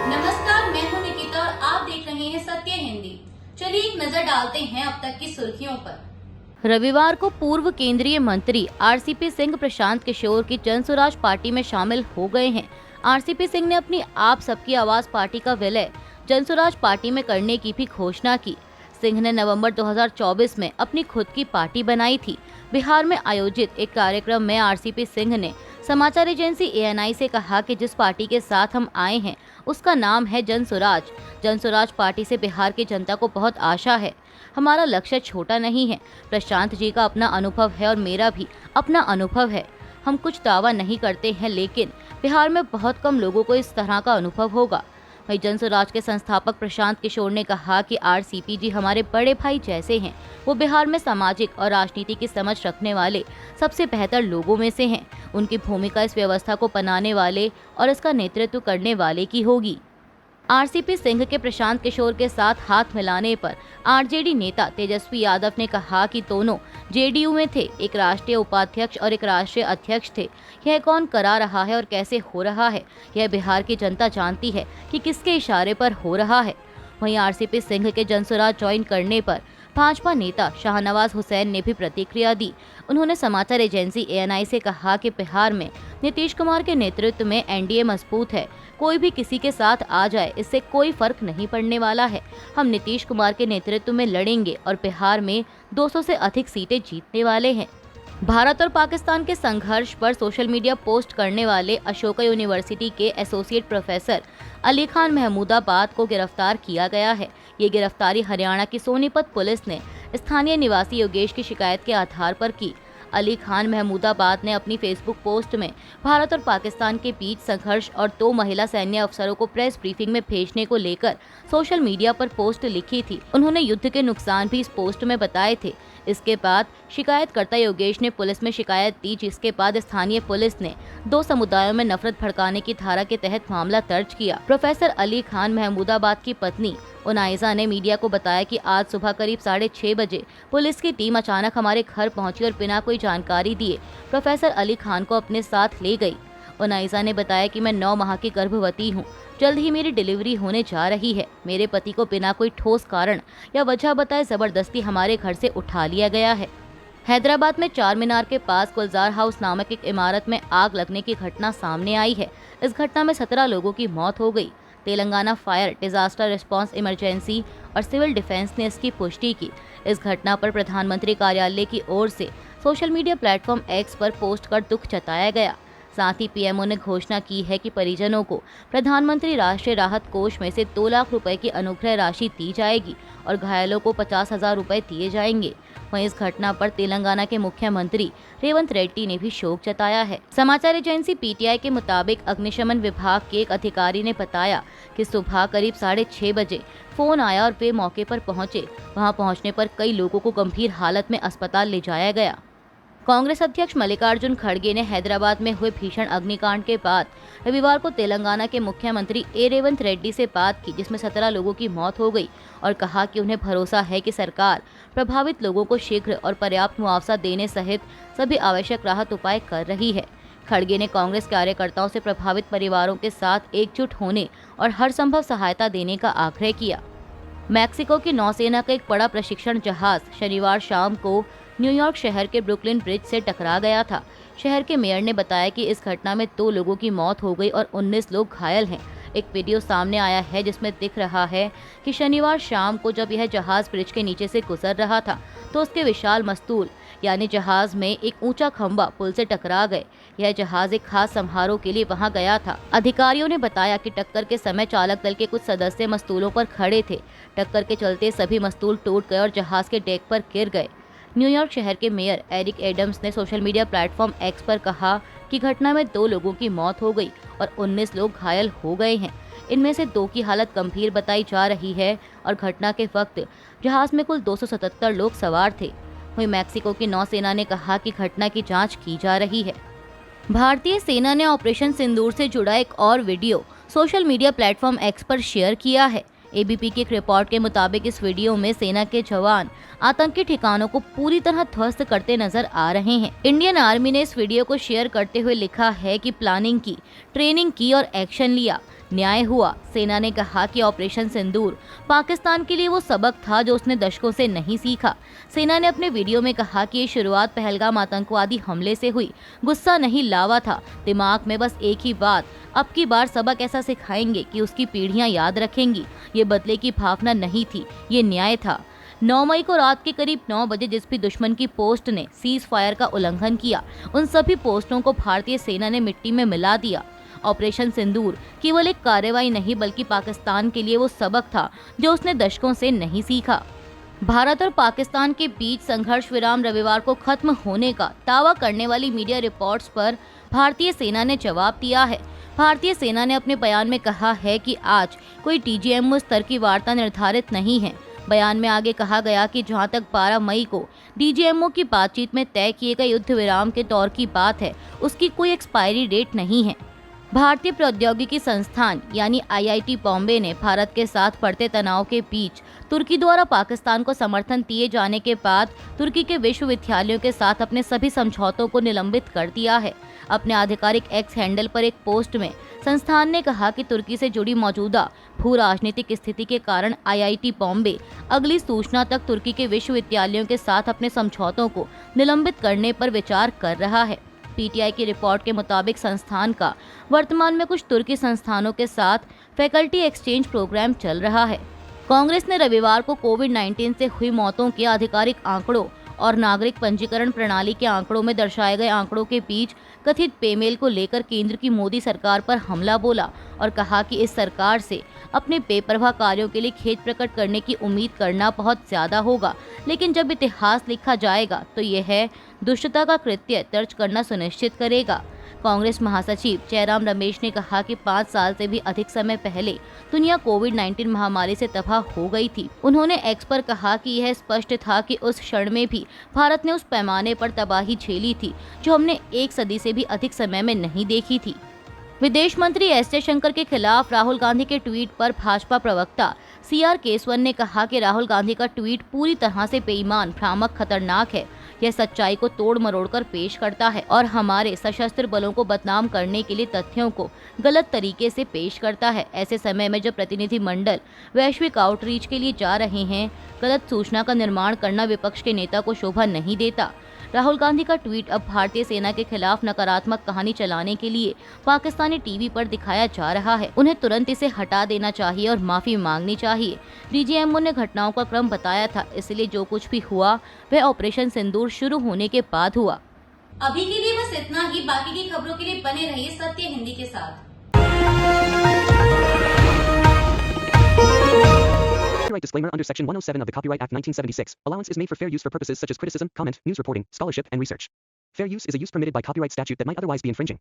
नमस्कार, मैं हूं निकिता और आप देख रहे हैं सत्य हिंदी। चलिए एक नजर डालते हैं अब तक की सुर्खियों पर। रविवार को पूर्व केंद्रीय मंत्री आरसीपी सिंह प्रशांत किशोर की जनसुराज पार्टी में शामिल हो गए हैं। आरसीपी सिंह ने अपनी आप सबकी आवाज पार्टी का विलय जनसुराज पार्टी में करने की भी घोषणा की। सिंह ने नवंबर 2024 में अपनी खुद की पार्टी बनाई थी। बिहार में आयोजित एक कार्यक्रम में आरसीपी सिंह ने समाचार एजेंसी एएनआई से कहा कि जिस पार्टी के साथ हम आए हैं उसका नाम है जनसुराज। जनसुराज पार्टी से बिहार की जनता को बहुत आशा है। हमारा लक्ष्य छोटा नहीं है। प्रशांत जी का अपना अनुभव है और मेरा भी अपना अनुभव है। हम कुछ दावा नहीं करते हैं, लेकिन बिहार में बहुत कम लोगों को इस तरह का अनुभव होगा। वहीं जनसुराज के संस्थापक प्रशांत किशोर ने कहा कि आरसीपी जी हमारे बड़े भाई जैसे हैं। वो बिहार में सामाजिक और राजनीति की समझ रखने वाले सबसे बेहतर लोगों में से हैं। उनकी भूमिका इस व्यवस्था को बनाने वाले और इसका नेतृत्व करने वाले की होगी। आरसीपी सिंह के प्रशांत किशोर के साथ हाथ मिलाने पर आरजेडी नेता तेजस्वी यादव ने कहा कि दोनों जेडीयू में थे, एक राष्ट्रीय उपाध्यक्ष और एक राष्ट्रीय अध्यक्ष थे। यह कौन करा रहा है और कैसे हो रहा है, यह बिहार की जनता जानती है कि किसके इशारे पर हो रहा है। वहीं आरसीपी सिंह के जनसुराज ज्वाइन करने पर भाजपा नेता शाहनवाज हुसैन ने भी प्रतिक्रिया दी। उन्होंने समाचार एजेंसी एएनआई से कहा कि बिहार में नीतीश कुमार के नेतृत्व में एनडीए मजबूत है। कोई भी किसी के साथ आ जाए, इससे कोई फर्क नहीं पड़ने वाला है। हम नीतीश कुमार के नेतृत्व में लड़ेंगे और बिहार में 200 से अधिक सीटें जीतने वाले हैं। भारत और पाकिस्तान के संघर्ष पर सोशल मीडिया पोस्ट करने वाले अशोका यूनिवर्सिटी के एसोसिएट प्रोफेसर अली खान महमूदाबाद को गिरफ्तार किया गया है। ये गिरफ्तारी हरियाणा की सोनीपत पुलिस ने स्थानीय निवासी योगेश की शिकायत के आधार पर की। अली खान महमूदाबाद ने अपनी फेसबुक पोस्ट में भारत और पाकिस्तान के बीच संघर्ष और 2 महिला सैन्य अफसरों को प्रेस ब्रीफिंग में भेजने को लेकर सोशल मीडिया पर पोस्ट लिखी थी। उन्होंने युद्ध के नुकसान भी इस पोस्ट में बताए थे। इसके बाद शिकायतकर्ता योगेश ने पुलिस में शिकायत दी, जिसके बाद स्थानीय पुलिस ने 2 समुदायों में नफरत भड़काने की धारा के तहत मामला दर्ज किया। प्रोफेसर अली खान महमूदाबाद की पत्नी उनाइजा ने मीडिया को बताया कि आज सुबह करीब 6:30 बजे पुलिस की टीम अचानक हमारे घर पहुंची और बिना कोई जानकारी दिए प्रोफेसर अली खान को अपने साथ ले गई। उनाइजा ने बताया कि मैं 9 माह की गर्भवती हूं। जल्द ही मेरी डिलीवरी होने जा रही है। मेरे पति को बिना कोई ठोस कारण या वजह बताए जबरदस्ती हमारे घर से उठा लिया गया है। हैदराबाद में चार मीनार के पास गुलजार हाउस नामक एक इमारत में आग लगने की घटना सामने आई है। इस घटना में 17 लोगों की मौत हो गई। Telangana fire, disaster response emergency और सिविल डिफेंस ने इसकी पुष्टि की। इस घटना पर प्रधानमंत्री कार्यालय की ओर से सोशल मीडिया प्लेटफॉर्म एक्स पर पोस्ट कर दुख जताया गया। साथ ही पीएमओ ने घोषणा की है कि परिजनों को प्रधानमंत्री राष्ट्रीय राहत कोष में से 2 लाख रुपए की अनुग्रह राशि दी जाएगी और घायलों को 50,000 रुपए दिए जाएंगे। वहीं इस घटना पर तेलंगाना के मुख्यमंत्री रेवंत रेड्डी ने भी शोक जताया है। समाचार एजेंसी पीटीआई के मुताबिक अग्निशमन विभाग के एक अधिकारी ने बताया कि सुबह करीब 6:30 बजे फोन आया और वे मौके पर पहुंचे। वहां पहुंचने पर कई लोगों को गंभीर हालत में अस्पताल ले जाया गया। कांग्रेस अध्यक्ष मल्लिकार्जुन खड़गे ने हैदराबाद में हुए भीषण अग्निकांड के बाद रविवार को तेलंगाना के मुख्यमंत्री रेवंत रेड्डी से बात की, जिसमें 17 लोगों की मौत हो गई, और कहा कि उन्हें भरोसा है कि सरकार प्रभावित लोगों को शीघ्र और पर्याप्त मुआवजा देने सहित सभी आवश्यक राहत उपाय कर रही है। खड़गे ने कांग्रेस कार्यकर्ताओं से प्रभावित परिवारों के साथ एकजुट होने और हर संभव सहायता देने का आग्रह किया। मैक्सिको की नौसेना का एक बड़ा प्रशिक्षण जहाज शनिवार शाम को न्यूयॉर्क शहर के ब्रुकलिन ब्रिज से टकरा गया था। शहर के मेयर ने बताया कि इस घटना में 2 लोगों की मौत हो गई और 19 लोग घायल हैं। एक वीडियो सामने आया है जिसमें दिख रहा है कि शनिवार शाम को जब यह जहाज ब्रिज के नीचे से गुजर रहा था तो उसके विशाल मस्तूल यानी जहाज में एक ऊंचा खंभा पुल से टकरा गए। यह जहाज एक खास समारोह के लिए वहां गया था। अधिकारियों ने बताया कि टक्कर के समय चालक दल के कुछ सदस्य मस्तूलों पर खड़े थे। टक्कर के चलते सभी मस्तूल टूट गए और जहाज के डेक पर गिर गए। न्यूयॉर्क शहर के मेयर एरिक एडम्स ने सोशल मीडिया प्लेटफॉर्म एक्स पर कहा कि घटना में 2 लोगों की मौत हो गई और 19 लोग घायल हो गए हैं। इनमें से 2 की हालत गंभीर बताई जा रही है और घटना के वक्त जहाज में कुल 277 लोग सवार थे। वहीं मैक्सिको की नौसेना ने कहा कि घटना की जांच की जा रही है। भारतीय सेना ने ऑपरेशन सिंदूर से जुड़ा एक और video social media platform x पर शेयर किया है। एबीपी की एक रिपोर्ट के मुताबिक इस वीडियो में सेना के जवान आतंकी ठिकानों को पूरी तरह ध्वस्त करते नजर आ रहे हैं। इंडियन आर्मी ने इस वीडियो को शेयर करते हुए लिखा है कि प्लानिंग की, ट्रेनिंग की और एक्शन लिया। न्याय हुआ। सेना ने कहा कि ऑपरेशन सिंदूर पाकिस्तान के लिए वो सबक था जो उसने दशकों से नहीं सीखा। सेना ने अपने वीडियो में कहा कि ये शुरुआत पहलगाम आतंकवादी हमले से हुई, गुस्सा नहीं लावा था। दिमाग में बस एक ही बात, अब की बार सबक ऐसा सिखाएंगे कि उसकी पीढ़ियां याद रखेंगी। ये बदले की भावना नहीं थी, ये न्याय था। 9 मई को रात के करीब 9 बजे जिस भी दुश्मन की पोस्ट ने सीज फायर का उल्लंघन किया, उन सभी पोस्टों को भारतीय सेना ने मिट्टी में मिला दिया। ऑपरेशन सिंदूर केवल एक कार्रवाई नहीं बल्कि पाकिस्तान के लिए वो सबक था जो उसने दशकों से नहीं सीखा। भारत और पाकिस्तान के बीच संघर्ष विराम रविवार को खत्म होने का दावा करने वाली मीडिया रिपोर्ट्स पर भारतीय सेना ने जवाब दिया है। भारतीय सेना ने अपने बयान में कहा है कि आज कोई TGMO स्तर की वार्ता निर्धारित नहीं है। बयान में आगे कहा गया कि जहां तक 12 मई को DGMO की बातचीत में तय किए गए युद्ध विराम के दौर की बात है, उसकी कोई एक्सपायरी डेट नहीं है। भारतीय प्रौद्योगिकी संस्थान यानी IIT बॉम्बे ने भारत के साथ बढ़ते तनाव के बीच तुर्की द्वारा पाकिस्तान को समर्थन दिए जाने के बाद तुर्की के विश्वविद्यालयों के साथ अपने सभी समझौतों को निलंबित कर दिया है। अपने आधिकारिक एक्स हैंडल पर एक पोस्ट में संस्थान ने कहा कि तुर्की से जुड़ी मौजूदा भू राजनीतिक स्थिति के कारण IIT बॉम्बे अगली सूचना तक तुर्की के विश्वविद्यालयों के साथ अपने समझौतों को निलंबित करने पर विचार कर रहा है। PTI की रिपोर्ट के मुताबिक संस्थान का वर्तमान में कुछ तुर्की संस्थानों के साथ फैकल्टी एक्सचेंज प्रोग्राम चल रहा है। कांग्रेस ने रविवार को कोविड-19 से हुई मौतों के आधिकारिक आंकड़ों और नागरिक पंजीकरण प्रणाली के आंकड़ों में दर्शाए गए आंकड़ों के बीच कथित पेमेल को लेकर केंद्र की मोदी सरकार पर हमला बोला और कहा कि इस सरकार से अपने बेपरवाह कार्यों के लिए खेद प्रकट करने की उम्मीद करना बहुत ज्यादा होगा, लेकिन जब इतिहास लिखा जाएगा तो यह है दुष्टता का कृत्य दर्ज करना सुनिश्चित करेगा। कांग्रेस महासचिव जयराम रमेश ने कहा कि 5 साल से भी अधिक समय पहले दुनिया कोविड-19 महामारी से तबाह हो गई थी। उन्होंने एक्स पर कहा कि यह स्पष्ट था कि उस क्षण में भी भारत ने उस पैमाने पर तबाही झेली थी जो हमने 1 सदी से भी अधिक समय में नहीं देखी थी। विदेश मंत्री एस जयशंकर के खिलाफ राहुल गांधी के ट्वीट पर भाजपा प्रवक्ता CR केसवन ने कहा कि राहुल गांधी का ट्वीट पूरी तरह से बेईमान, भ्रामक, खतरनाक है। यह सच्चाई को तोड़ मरोड़ कर पेश करता है और हमारे सशस्त्र बलों को बदनाम करने के लिए तथ्यों को गलत तरीके से पेश करता है। ऐसे समय में जब प्रतिनिधिमंडल वैश्विक आउटरीच के लिए जा रहे हैं, गलत सूचना का निर्माण करना विपक्ष के नेता को शोभा नहीं देता। राहुल गांधी का ट्वीट अब भारतीय सेना के खिलाफ नकारात्मक कहानी चलाने के लिए पाकिस्तानी टीवी पर दिखाया जा रहा है। उन्हें तुरंत इसे हटा देना चाहिए और माफी मांगनी चाहिए। DGMO ने घटनाओं का क्रम बताया था, इसलिए जो कुछ भी हुआ वह ऑपरेशन सिंदूर शुरू होने के बाद हुआ। अभी के लिए बस इतना ही। बाकी की खबरों के लिए बने रहिए सत्य हिंदी के साथ। Copyright disclaimer under Section 107 of the Copyright Act 1976. Allowance is made for fair use for purposes such as criticism, comment, news reporting, scholarship, and research. Fair use is a use permitted by copyright statute that might otherwise be infringing.